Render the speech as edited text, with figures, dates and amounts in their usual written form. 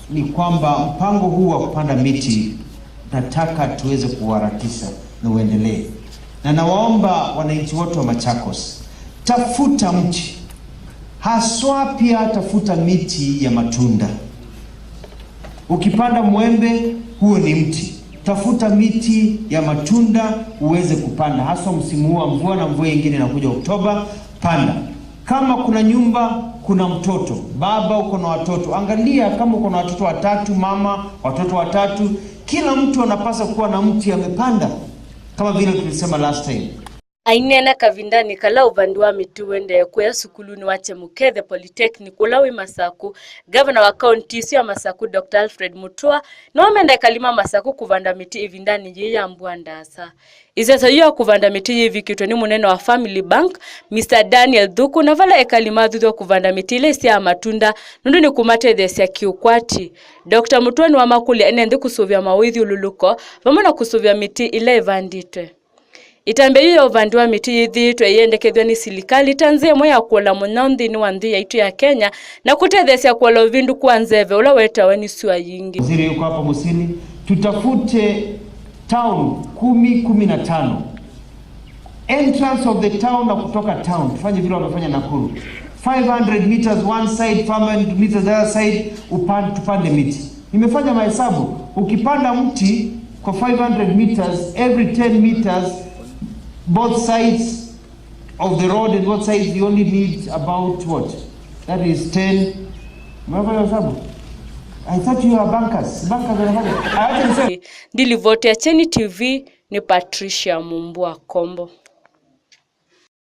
Ni kwamba mpango huu wa kupanda miti nataka tuweze kuharakisha na uendelee. Na nawaomba wananchi wote wa Machakos, tafuta mti. Haswa pia tafuta miti ya matunda. Ukipanda mwembe, huo ni mti. Tafuta miti ya matunda uweze kupanda. Haswa msimu huu wa mvua na mvua nyingine inakuja Oktoba, panda. Kama kuna nyumba, kuna mtoto, baba uko na watoto, angalia kama uko na watoto watatu, mama watoto watatu, kila mtu anapaswa kuwa na mti amepanda, kama vile tulisema last time. Ainena kavindani kala uvandiwa miti wende kwa sukuluni wa Chemukethe Polytechnic ulawi Masaku. Governor wa county ya Masaku Dr. Alfred Mutua na wamenda kalima Masaku kuvanda miti ivindani ya Mbwandasa. Izezo yu kuvanda miti hivi kitoni muneno wa Family Bank Mr. Daniel Dhuku na vala ekalima dhudhu kuvanda miti ile siya matunda nundu ni kumate dhesi ya kiukwati. Dr. Mutua ni wamakuli enende kusuvia mawithi ululuko vamona kusuvia miti ile evanditwe. Itambe yu uvandiwa miti yithitwe yendekedhwa ni silikali tanzemo ya kuola munaundi ni wandhi ya itu ya Kenya na kutethesya kuola uvindu kwa nzeve ula wetawe ni suwa yingi. Waziri yuko hapa Musini, tutafute town 10-15. Entrance of the town na kutoka town, tufanye vile wamefanya Nakuru. 500 meters one side, 500 meters the other side, tupande miti. Nimefanya mahesabu, ukipanda mti kwa 500 meters, every 10 meters, both sides of the road and both sides you only need about what? That is 10. I thought you are bankers. Ndili vote ya Cheni TV ni Patricia Mumbua Kombo.